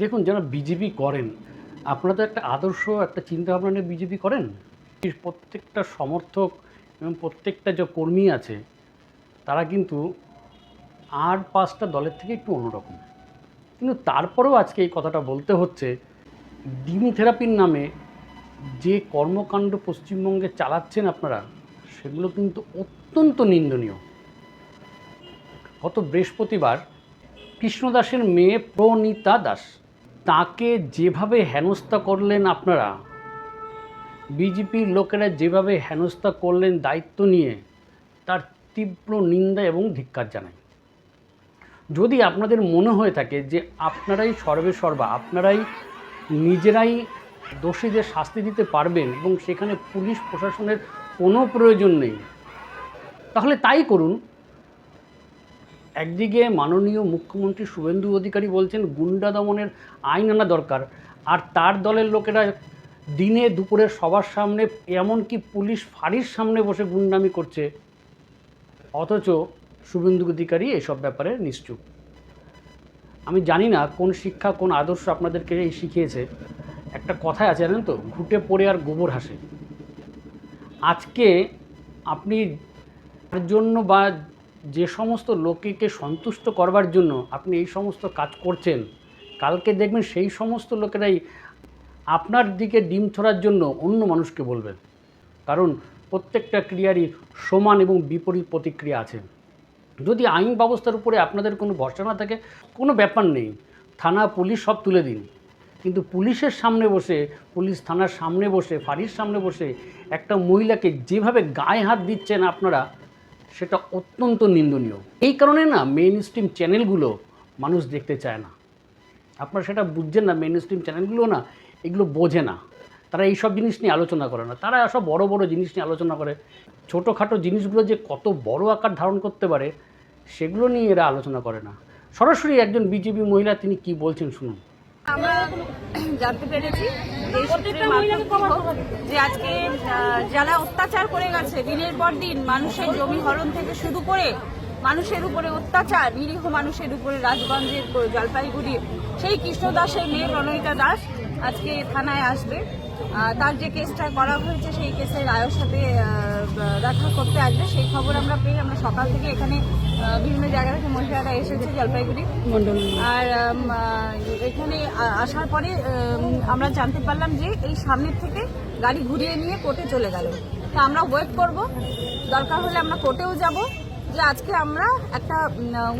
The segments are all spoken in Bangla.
দেখুন, যারা বিজেপি করেন, আপনারা তো একটা আদর্শ একটা চিন্তাভাবনা নিয়ে বিজেপি করেন। প্রত্যেকটা সমর্থক এবং প্রত্যেকটা যে কর্মী আছে তারা কিন্তু আর 5টা দলের থেকে একটু অন্যরকম। কিন্তু তারপরেও আজকে এই কথাটা বলতে হচ্ছে, ডিম থেরাপির নামে যে কর্মকাণ্ড পশ্চিমবঙ্গে চালাচ্ছেন আপনারা, সেগুলো কিন্তু অত্যন্ত নিন্দনীয়। গত বৃহস্পতিবার কৃষ্ণদাসের মেয়ে প্রণীতা দাস, তাকে যেভাবে হেনস্থা করলেন আপনারা, বিজেপির লোকেরা যেভাবে হেনস্থা করলেন দায়িত্ব নিয়ে, তার তীব্র নিন্দা এবং ধিক্কার জানাই। যদি আপনাদের মনে হয়ে থাকে যে আপনারাই সর্বে সর্বা, আপনারাই নিজেরাই দোষীদের শাস্তি দিতে পারবেন এবং সেখানে পুলিশ প্রশাসনের কোনো প্রয়োজন নেই, তাহলে তাই করুন। একদিকে মাননীয় মুখ্যমন্ত্রী শুভেন্দু অধিকারী বলছেন গুন্ডা দমনের আইন আনা দরকার, আর তার দলের লোকেরা দিনে দুপুরে সবার সামনে, এমনকি পুলিশ ফাঁড়ির সামনে বসে গুন্ডামি করছে, অথচ শুভেন্দু অধিকারী এসব ব্যাপারে নিশ্চুপ। আমি জানি না কোন শিক্ষা, কোন আদর্শ আপনাদেরকে এই শিখিয়েছে। একটা কথাই আছে জানেন তো, ঘুঁটে পড়ে আর গোবর হাসে। আজকে আপনি তার জন্য বা যে সমস্ত লোককে সন্তুষ্ট করবার জন্য আপনি এই সমস্ত কাজ করছেন, কালকে দেখবেন সেই সমস্ত লোকেরাই আপনার দিকে ডিম ছড়ার জন্য অন্য মানুষকে বলবেন। কারণ প্রত্যেকটা ক্রিয়ারই সমান এবং বিপরীত প্রতিক্রিয়া আছে। যদি আইন ব্যবস্থার উপরে আপনাদের কোনো ভরসা না থাকে, কোনো ব্যাপার নেই, থানা পুলিশ সব তুলে দিন। কিন্তু পুলিশের সামনে বসে, পুলিশ থানার সামনে বসে, ফাঁড়ির সামনে বসে একটা মহিলাকে যেভাবে গায়ে হাত দিচ্ছেন আপনারা, সেটা অত্যন্ত নিন্দনীয়। এই কারণে না মেইন স্ট্রিম চ্যানেলগুলো মানুষ দেখতে চায় না। আপনারা সেটা বুঝছেন না। মেইন স্ট্রিম চ্যানেলগুলো না এগুলো বোঝে না। তারা এইসব জিনিস নিয়ে আলোচনা করে না। তারা সব বড় বড় জিনিস নিয়ে আলোচনা করে। ছোটোখাটো জিনিসগুলো যে কত বড় আকার ধারণ করতে পারে, সেগুলো নিয়ে এরা আলোচনা করে না। সরাসরি একজন বিজেপি মহিলা তিনি কি বলছেন শুনুন। আমরা জানতে পেরেছি যে আজকে যারা অত্যাচার করে গেছে দিনের পর দিন, মানুষের জমি হরণ থেকে শুরু করে মানুষের উপরে অত্যাচার, নিরীহ মানুষের উপরে, রাজগঞ্জের জলপাইগুড়ি, সেই কৃষ্ণদাসের মেয়ে প্রণীতা দাস আজকে থানায় আসবে। তার যে কেসটা করা হয়েছে সেই কেসের রায়ের সাথে দেখা করতে আসবে। সেই খবর আমরা পেয়ে আমরা সকাল থেকে এখানে বিভিন্ন জায়গা থেকে মহিলারা এসেছে জলপাইগুড়ি মন্ডল। আর এখানে আসার পরে আমরা জানতে পারলাম যে এই সামনের থেকে গাড়ি ঘুরিয়ে নিয়ে কোর্টে চলে গেল। তা আমরা ওয়েট করব, দরকার হলে আমরা কোর্টেও যাব, যে আজকে আমরা একটা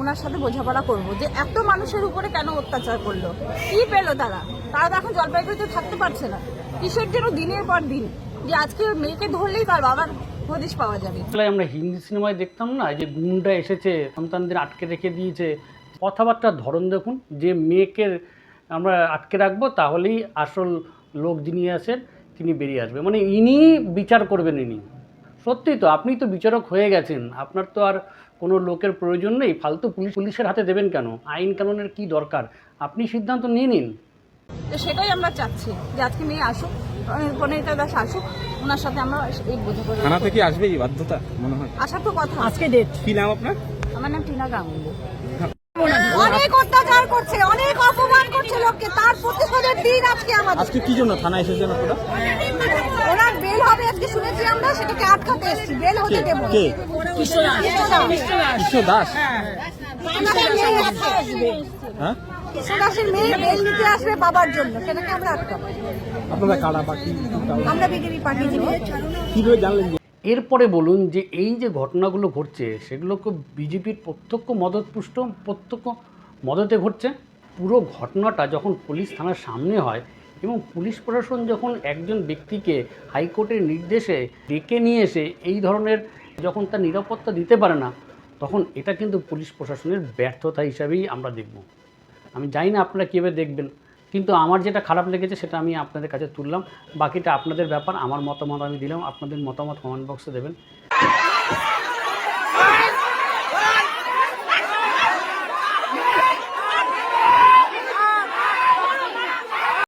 ওনার সাথে বোঝাপড়া করব যে এত মানুষের উপরে কেন অত্যাচার করলো, কি পেলো তারা। তারা তো এখন জলপাইগুড়িতে থাকতে পারছে না। কিসের জন্য দিনের পর দিন যে আজকে মেয়েকে ধরলেই তার বাবার হদিশ পাওয়া যাবে। আমরা হিন্দি সিনেমায় দেখতাম না, যে গুন্ডা এসেছে সন্তানদের আটকে রেখে দিয়েছে। কথাবার্তার ধরন দেখুন, যে মেয়েকে আমরা আটকে রাখবো তাহলেই আসল লোক যিনি আছেন তিনি বেরিয়ে আসবে, মানে ইনি বিচার করবেন। ইনি সত্যি তো, আপনি তো বিচারক হয়ে গেছেন, আপনার তো আর কোনো লোকের প্রয়োজন নেই। ফালতু পুলিশের হাতে দেবেন কেন? আইন কানুনের কি দরকার? আপনি সিদ্ধান্ত নিয়ে নিন। তো সেটাই আমরা চাচ্ছি যে আজকে মেয়ে আসুক, প্রণীতা দাস আসুক, ওনার সাথে আমরা এই বোঝাপড়া। থানা থেকে আসবে এই বাধ্যতা মনে হয়? আসার তো কথা। আজকে ডেট। কি নাম আপনার? আমার নাম টিনা গাঙ্গুলি। অনেক অত্যাচার করছে, অনেক অপমান করছে লোককে, তার প্রতিশোধের দিন আজকে আমাদের। আজকে কি জন্য থানা এসেছেন আপনারা? ওনার বেল হবে আজকে শুনেছি আমরা, সেটাকে আটকাতে এসেছি, বেল হতে দেব। কে? কৃষ্ণ দাস। হ্যাঁ, কৃষ্ণদাসের মেয়ে বেল নিতে আসবে বাবার জন্য, সেটাকে আমরা আটকাবো। আপনারা কারা পার্টি? আমরা বিজেপি পার্টি দিব। কিভাবে জানলেন? এরপরে বলুন যে এই যে ঘটনাগুলো ঘটছে সেগুলোকে বিজেপির প্রত্যক্ষ মদতপুষ্ট, প্রত্যক্ষ মদতে ঘটছে। পুরো ঘটনাটা যখন পুলিশ থানার সামনে হয় এবং পুলিশ প্রশাসন যখন একজন ব্যক্তিকে হাইকোর্টের নির্দেশে ডেকে নিয়ে এসে এই ধরনের যখন তার নিরাপত্তা দিতে পারে না, তখন এটা কিন্তু পুলিশ প্রশাসনের ব্যর্থতা হিসাবেই আমরা দেখব। আমি জানি না আপনারা কীভাবে দেখবেন, কিন্তু আমার যেটা খারাপ লেগেছে সেটা আমি আপনাদের কাছে তুললাম। বাকিটা আপনাদের ব্যাপার। আমার মতামত আমি দিলাম, আপনাদের মতামত কমেন্ট বক্সে দেবেন।